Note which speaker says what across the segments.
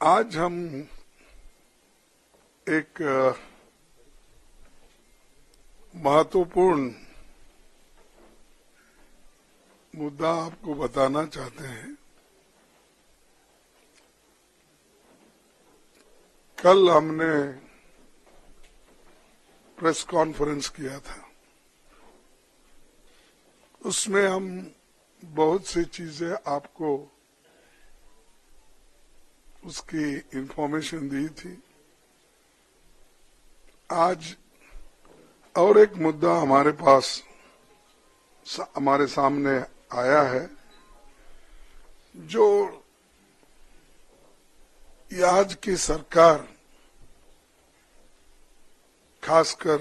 Speaker 1: आज हम एक महत्वपूर्ण मुद्दा आपको बताना चाहते हैं। कल हमने प्रेस कॉन्फ्रेंस किया था, उसमें हम बहुत सी चीजें आपको उसकी इंफॉर्मेशन दी थी। आज और एक मुद्दा हमारे सामने आया है, जो आज की सरकार, खासकर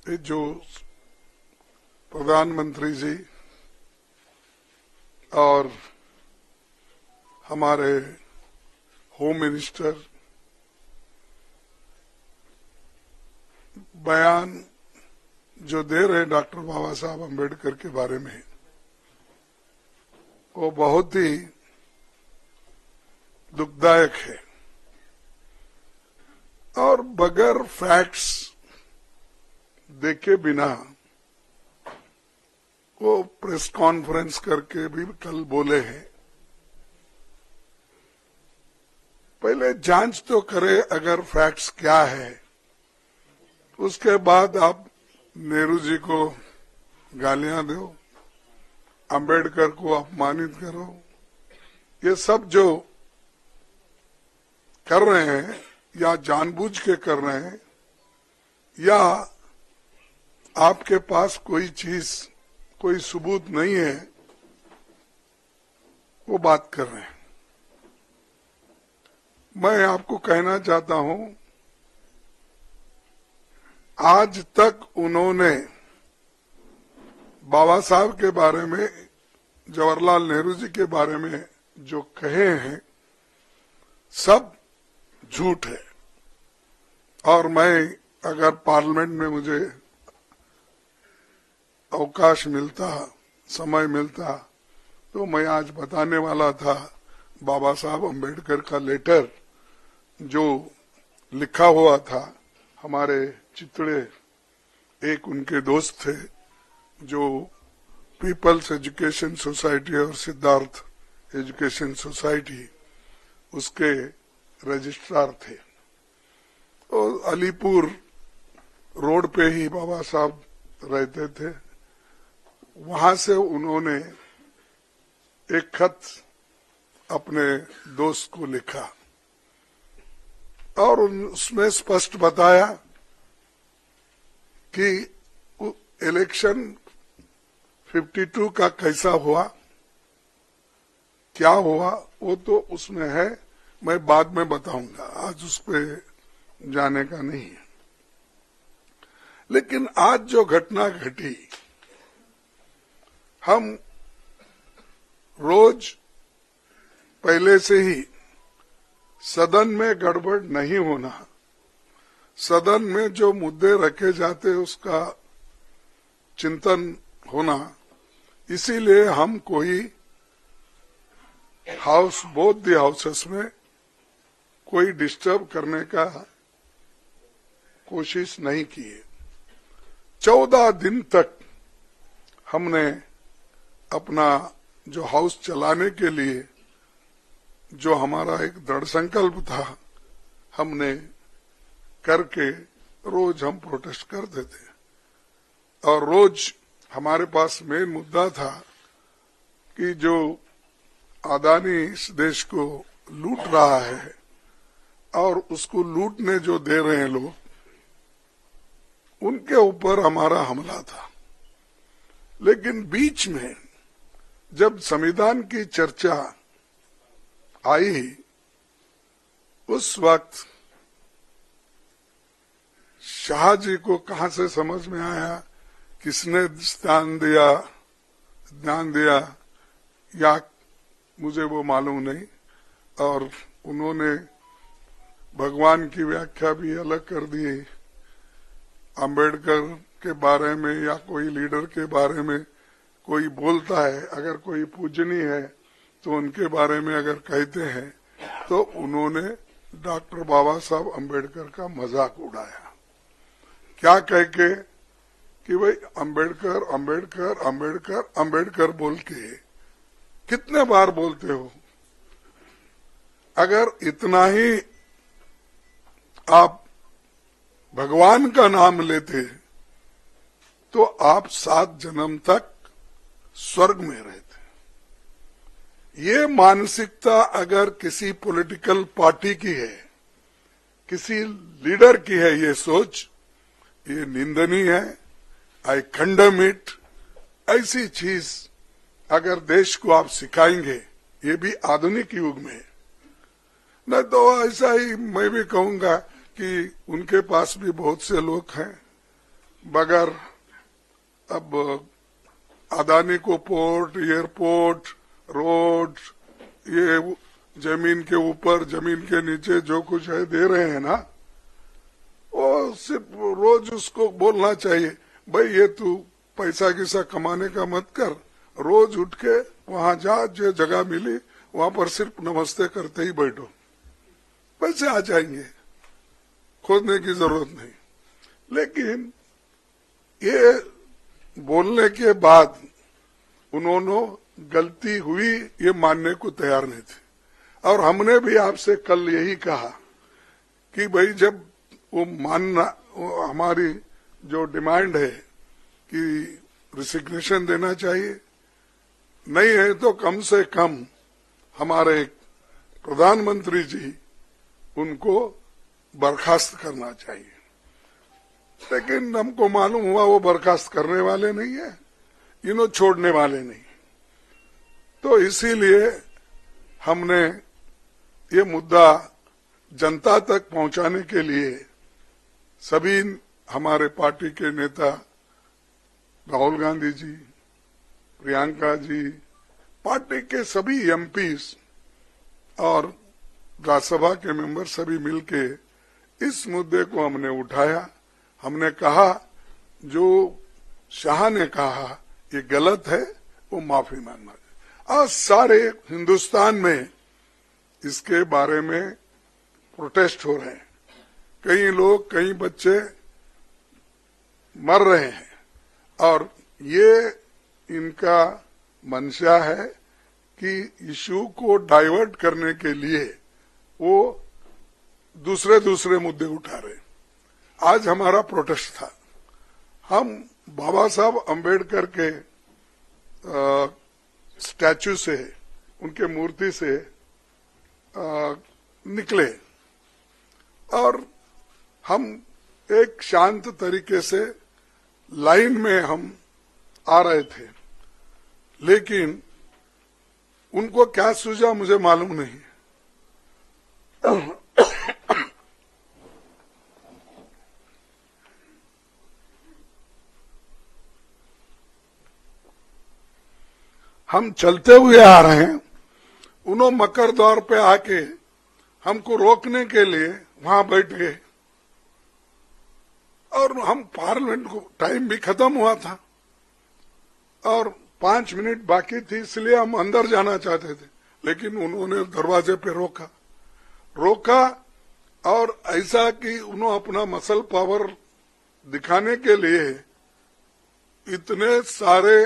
Speaker 1: जो प्रधानमंत्री जी और हमारे होम मिनिस्टर बयान जो दे रहे हैं डॉक्टर बाबा साहब अम्बेडकर के बारे में, वो बहुत ही दुखदायक है और बगैर फैक्ट्स देखे बिना वो प्रेस कॉन्फ्रेंस करके भी कल बोले हैं। पहले जांच तो करे अगर फैक्ट्स क्या है, उसके बाद आप नेहरू जी को गालियां दो, अंबेडकर को अपमानित करो। ये सब जो कर रहे हैं या जानबूझ के कर रहे हैं या आपके पास कोई सबूत नहीं है, वो बात कर रहे हैं। मैं आपको कहना चाहता हूं, आज तक उन्होंने बाबा साहब के बारे में, जवाहरलाल नेहरू जी के बारे में जो कहे हैं, सब झूठ है। और मैं अगर पार्लियामेंट में मुझे अवकाश मिलता, समय मिलता, तो मैं आज बताने वाला था बाबा साहब अम्बेडकर का लेटर जो लिखा हुआ था। हमारे चितड़े एक उनके दोस्त थे जो पीपल्स एजुकेशन सोसाइटी और सिद्धार्थ एजुकेशन सोसाइटी उसके रजिस्ट्रार थे। और अलीपुर रोड पे ही बाबा साहब रहते थे। वहां से उन्होंने एक खत अपने दोस्त को लिखा और उसमें स्पष्ट बताया कि इलेक्शन 52 का कैसा हुआ, क्या हुआ, वो तो उसमें है, मैं बाद में बताऊंगा, आज उस पर जाने का नहीं है। लेकिन आज जो घटना घटी, हम रोज पहले से ही सदन में गड़बड़ नहीं होना, सदन में जो मुद्दे रखे जाते उसका चिंतन होना, इसीलिए हम कोई बोथ द हाउसेस में कोई डिस्टर्ब करने का कोशिश नहीं की। 14 दिन तक हमने अपना जो हाउस चलाने के लिए जो हमारा एक दृढ़ संकल्प था, हमने करके रोज हम प्रोटेस्ट करते थे। और रोज हमारे पास मेन मुद्दा था कि जो अदानी इस देश को लूट रहा है और उसको लूटने जो दे रहे हैं लोग, उनके ऊपर हमारा हमला था। लेकिन बीच में जब संविधान की चर्चा आई, उस वक्त शाह जी को कहां से समझ में आया, किसने ध्यान दिया या मुझे वो मालूम नहीं, और उन्होंने भगवान की व्याख्या भी अलग कर दी। अंबेडकर के बारे में या कोई लीडर के बारे में कोई बोलता है, अगर कोई पूजनीय है तो उनके बारे में अगर कहते हैं तो उन्होंने डॉक्टर बाबा साहब अम्बेडकर का मजाक उड़ाया, क्या कह के कि भाई अम्बेडकर अम्बेडकर अम्बेडकर अम्बेडकर बोल के कितने बार बोलते हो। अगर इतना ही आप भगवान का नाम लेते तो आप 7 जन्म तक स्वर्ग में रहते। ये मानसिकता अगर किसी पॉलिटिकल पार्टी की है, किसी लीडर की है, ये सोच, ये निंदनीय है। आई कंडेम इट। ऐसी चीज अगर देश को आप सिखाएंगे, ये भी आधुनिक युग में, नहीं तो ऐसा ही मैं भी कहूंगा कि उनके पास भी बहुत से लोग हैं, मगर अब अदानी को पोर्ट, एयरपोर्ट, रोड, ये जमीन के ऊपर जमीन के नीचे जो कुछ है दे रहे हैं ना, वो सिर्फ रोज उसको बोलना चाहिए, भाई ये तू पैसा किसा कमाने का मत कर, रोज उठ के वहां जा, जो जगह मिली वहां पर सिर्फ नमस्ते करते ही बैठो, पैसे आ जाएंगे, खोजने की जरूरत नहीं। लेकिन ये बोलने के बाद उन्होंने गलती हुई ये मानने को तैयार नहीं थे। और हमने भी आपसे कल यही कहा कि भाई जब वो मानना, वो हमारी जो डिमांड है कि रिसिग्नेशन देना चाहिए, नहीं है तो कम से कम हमारे प्रधानमंत्री जी उनको बर्खास्त करना चाहिए। लेकिन हमको मालूम हुआ वो बर्खास्त करने वाले नहीं है, इन्हों छोड़ने वाले नहीं। तो इसीलिए हमने ये मुद्दा जनता तक पहुंचाने के लिए सभी हमारे पार्टी के नेता राहुल गांधी जी, प्रियंका जी, पार्टी के सभी एमपीज और राज्यसभा के मेंबर सभी मिलके इस मुद्दे को हमने उठाया। हमने कहा जो शाह ने कहा ये गलत है, वो माफी मांगना चाहिए। आज सारे हिंदुस्तान में इसके बारे में प्रोटेस्ट हो रहे हैं, कई लोग, कई बच्चे मर रहे हैं, और ये इनका मंशा है कि इशू को डाइवर्ट करने के लिए वो दूसरे मुद्दे उठा रहे। आज हमारा प्रोटेस्ट था, हम बाबा साहब अम्बेडकर के स्टैचू से, उनके मूर्ति से निकले और हम एक शांत तरीके से लाइन में हम आ रहे थे, लेकिन उनको क्या सूझा मुझे मालूम नहीं। हम चलते हुए आ रहे हैं, उन्होंने मकर द्वार पे आके हमको रोकने के लिए वहां बैठ गए, और हम पार्लियामेंट को टाइम भी खत्म हुआ था और 5 मिनट बाकी थी, इसलिए हम अंदर जाना चाहते थे, लेकिन उन्होंने दरवाजे पे रोका और ऐसा कि उन्होंने अपना मसल पावर दिखाने के लिए इतने सारे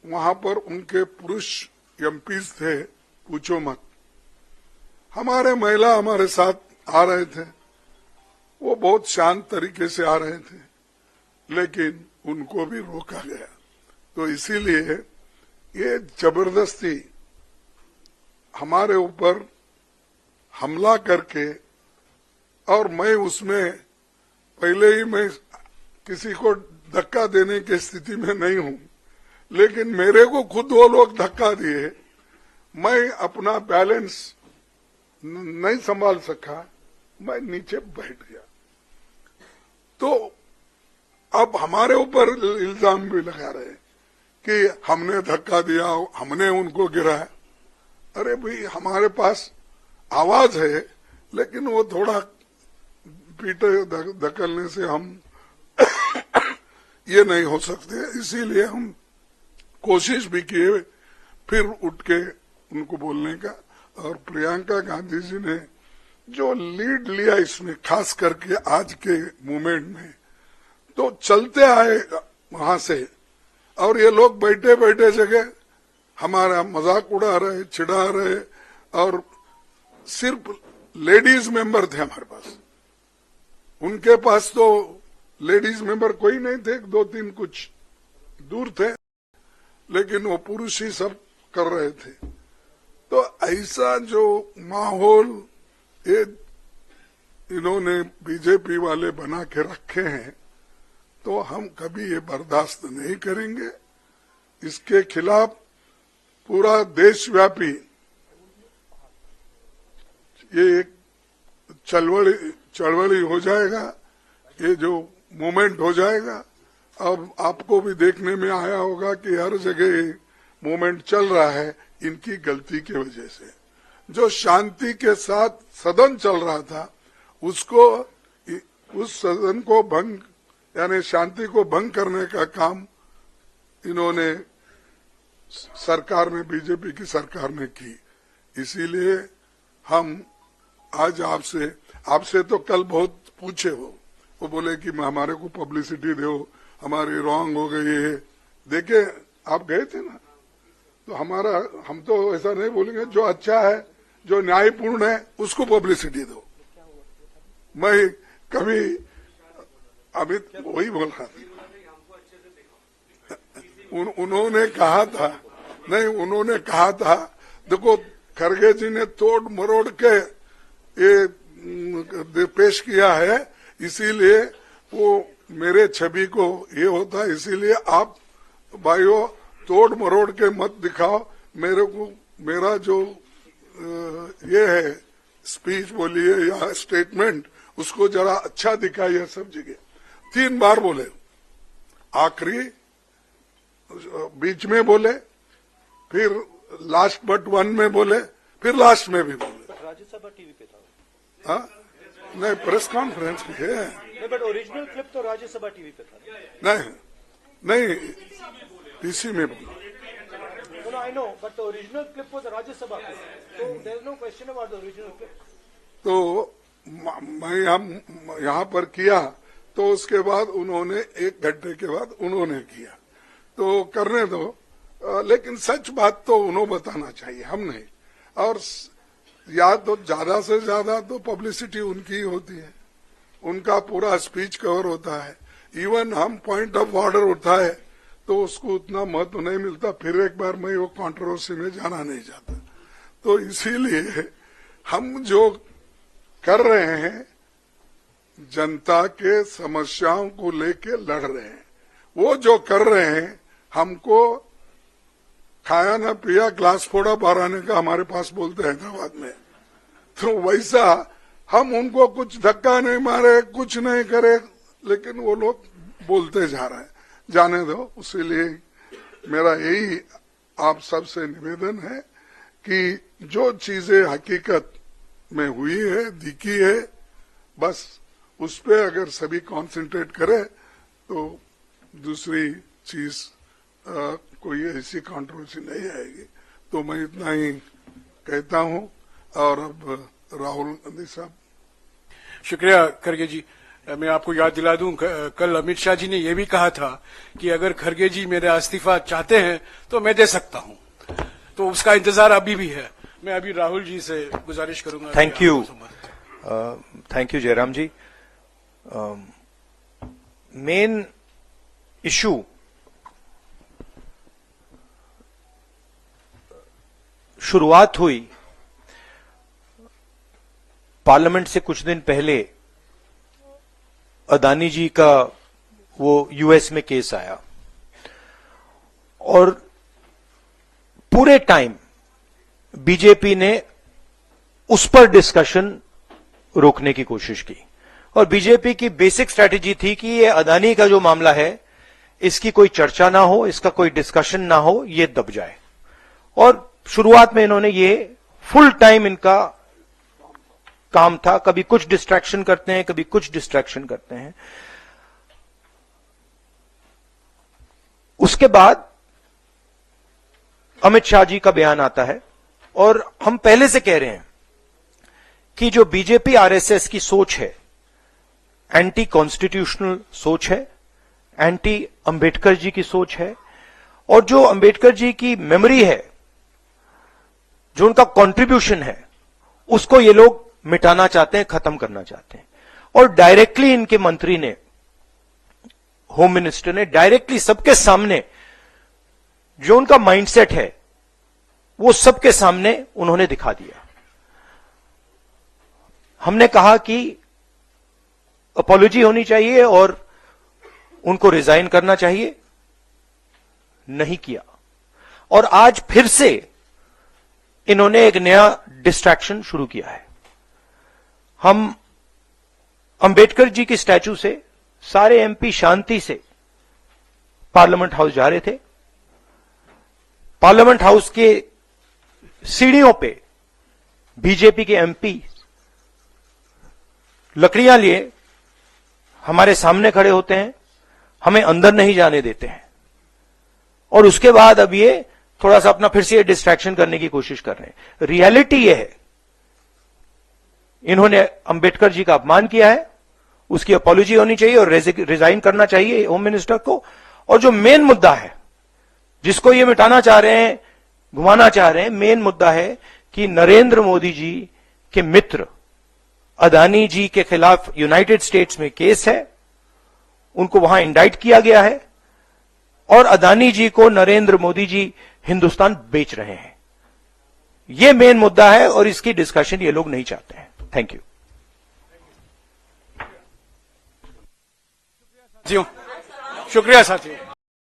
Speaker 1: वहां पर उनके पुरुष एमपीज थे, पूछो मत। हमारे महिला हमारे साथ आ रहे थे, वो बहुत शांत तरीके से आ रहे थे, लेकिन उनको भी रोका गया। तो इसीलिए ये जबरदस्ती हमारे ऊपर हमला करके, और मैं उसमें पहले ही मैं किसी को धक्का देने की स्थिति में नहीं हूं, लेकिन मेरे को खुद वो लोग धक्का दिए, मैं अपना बैलेंस नहीं संभाल सका, मैं नीचे बैठ गया। तो अब हमारे ऊपर इल्जाम भी लगा रहे कि हमने धक्का दिया, हमने उनको गिराया। अरे भाई, हमारे पास आवाज है, लेकिन वो थोड़ा पीटे धकलने से हम ये नहीं हो सकते। इसीलिए हम कोशिश भी किए, फिर उठ के उनको बोलने का। और प्रियंका गांधी जी ने जो लीड लिया इसमें, खास करके आज के मूवमेंट में, तो चलते आए वहां से, और ये लोग बैठे बैठे जगह हमारा मजाक उड़ा रहे, चिढ़ा रहे, और सिर्फ लेडीज मेंबर थे हमारे पास। उनके पास तो लेडीज मेंबर कोई नहीं थे, 2-3 कुछ दूर थे, लेकिन वो पुरुष ही सब कर रहे थे। तो ऐसा जो माहौल ये इन्होंने बीजेपी वाले बना के रखे हैं, तो हम कभी ये बर्दाश्त नहीं करेंगे। इसके खिलाफ पूरा देशव्यापी ये एक चळवळी हो जाएगा, ये जो मूवमेंट हो जाएगा। अब आपको भी देखने में आया होगा कि हर जगह ये मूवमेंट चल रहा है इनकी गलती की वजह से। जो शांति के साथ सदन चल रहा था, उसको, उस सदन को भंग, यानी शांति को भंग करने का काम इन्होंने सरकार में, बीजेपी की सरकार ने की। इसीलिए हम आज आपसे तो कल बहुत पूछे हो, वो बोले कि हमारे को पब्लिसिटी दो, हमारी रॉन्ग हो गई है। देखे, आप गए थे ना, तो हम तो ऐसा नहीं बोलेंगे, जो अच्छा है, जो न्यायपूर्ण है, उसको पब्लिसिटी दो। मैं कभी अमित वही बोल रहा था, उन्होंने कहा था, नहीं, उन्होंने कहा था, देखो खरगे जी ने तोड़ मरोड़ के ये पेश किया है, इसीलिए वो मेरे छवि को ये होता है, इसीलिए आप भाइयों तोड़ मरोड़ के मत दिखाओ मेरे को। मेरा जो ये है स्पीच बोलिए या स्टेटमेंट, उसको जरा अच्छा दिखाइए सब जगह। 3 बार बोले, आखिरी, बीच में बोले, फिर लास्ट बट वन में बोले, फिर लास्ट में भी बोले।
Speaker 2: राज्यसभा टीवी पे था।
Speaker 1: हाँ, नहीं, प्रेस कॉन्फ्रेंस भी है।
Speaker 2: नहीं, बट ओरिजिनल क्लिप तो राज्यसभा टीवी पे था।
Speaker 1: नहीं, पीसी में बोला।
Speaker 2: No, I know, but the original clip was Rajya Sabha clip. So there is no question about the original clip.
Speaker 1: तो मैं यहाँ पर किया, तो उसके बाद उन्होंने 1 घंटे के बाद उन्होंने किया, तो करने दो। लेकिन सच बात तो उन्होंने बताना चाहिए, हम नहीं। और या तो ज्यादा से ज्यादा तो पब्लिसिटी उनकी ही होती है, उनका पूरा स्पीच कवर होता है। इवन हम पॉइंट ऑफ ऑर्डर उठाए तो उसको उतना महत्व नहीं मिलता। फिर एक बार मैं वो कंट्रोवर्सी में जाना नहीं चाहता। तो इसीलिए हम जो कर रहे हैं, जनता के समस्याओं को लेके लड़ रहे हैं। वो जो कर रहे हैं, हमको खाया ना पिया ग्लास फोड़ा बाराने का हमारे पास बोलते हैं हैदराबाद में, तो वैसा हम उनको कुछ धक्का नहीं मारे, कुछ नहीं करे, लेकिन वो लोग बोलते जा रहे हैं। जाने दो। इसीलिए मेरा यही आप सबसे निवेदन है कि जो चीजें हकीकत में हुई है, दिखी है, बस उस पे अगर सभी कंसंट्रेट करे तो दूसरी चीज कोई ऐसी कंट्रोवर्सी नहीं आएगी। तो मैं इतना ही कहता हूं। और अब राहुल गांधी साहब।
Speaker 3: शुक्रिया खरगे जी। मैं आपको याद दिला दूं, कल अमित शाह जी ने यह भी कहा था कि अगर खरगे जी मेरा इस्तीफा चाहते हैं तो मैं दे सकता हूं, तो उसका इंतजार अभी भी है। मैं अभी राहुल जी से गुजारिश करूंगा।
Speaker 4: Thank you Jairam ji. Main issue शुरुआत हुई पार्लियामेंट से कुछ दिन पहले, अदानी जी का वो यूएस में केस आया, और पूरे टाइम बीजेपी ने उस पर डिस्कशन रोकने की कोशिश की। और बीजेपी की बेसिक स्ट्रैटेजी थी कि ये अदानी का जो मामला है, इसकी कोई चर्चा ना हो, इसका कोई डिस्कशन ना हो, ये दब जाए। और शुरुआत में इन्होंने ये फुल टाइम इनका काम था, कभी कुछ डिस्ट्रैक्शन करते हैं, कभी कुछ डिस्ट्रैक्शन करते हैं। उसके बाद अमित शाह जी का बयान आता है और हम पहले से कह रहे हैं कि जो बीजेपी आरएसएस की सोच है, एंटी कॉन्स्टिट्यूशनल सोच है, एंटी अंबेडकर जी की सोच है, और जो अंबेडकर जी की मेमोरी है, जो उनका कंट्रीब्यूशन है, उसको ये लोग मिटाना चाहते हैं, खत्म करना चाहते हैं। और डायरेक्टली इनके मंत्री ने, होम मिनिस्टर ने डायरेक्टली सबके सामने जो उनका माइंडसेट है वो सबके सामने उन्होंने दिखा दिया। हमने कहा कि अपॉलॉजी होनी चाहिए और उनको रिजाइन करना चाहिए, नहीं किया। और आज फिर से इन्होंने एक नया डिस्ट्रैक्शन शुरू किया है। हम अंबेडकर जी की स्टैचू से सारे एमपी शांति से पार्लियामेंट हाउस जा रहे थे। पार्लियामेंट हाउस के सीढ़ियों पे बीजेपी के एमपी लकड़ियां लिए हमारे सामने खड़े होते हैं, हमें अंदर नहीं जाने देते हैं, और उसके बाद अब ये थोड़ा सा अपना फिर से डिस्ट्रैक्शन करने की कोशिश कर रहे हैं। रियलिटी ये है, इन्होंने अंबेडकर जी का अपमान किया है, उसकी अपॉलॉजी होनी चाहिए और रिजाइन करना चाहिए होम मिनिस्टर को। और जो मेन मुद्दा है, जिसको ये मिटाना चाह रहे हैं, घुमाना चाह रहे हैं, मेन मुद्दा है कि नरेंद्र मोदी जी के मित्र अदानी जी के खिलाफ यूनाइटेड स्टेट्स में केस है, उनको वहां इंडाइट किया गया है, और अदानी जी को नरेंद्र मोदी जी हिंदुस्तान बेच रहे हैं। यह मेन मुद्दा है और इसकी डिस्कशन ये लोग नहीं चाहते हैं। Thank you.
Speaker 3: साथियों, शुक्रिया साथियों।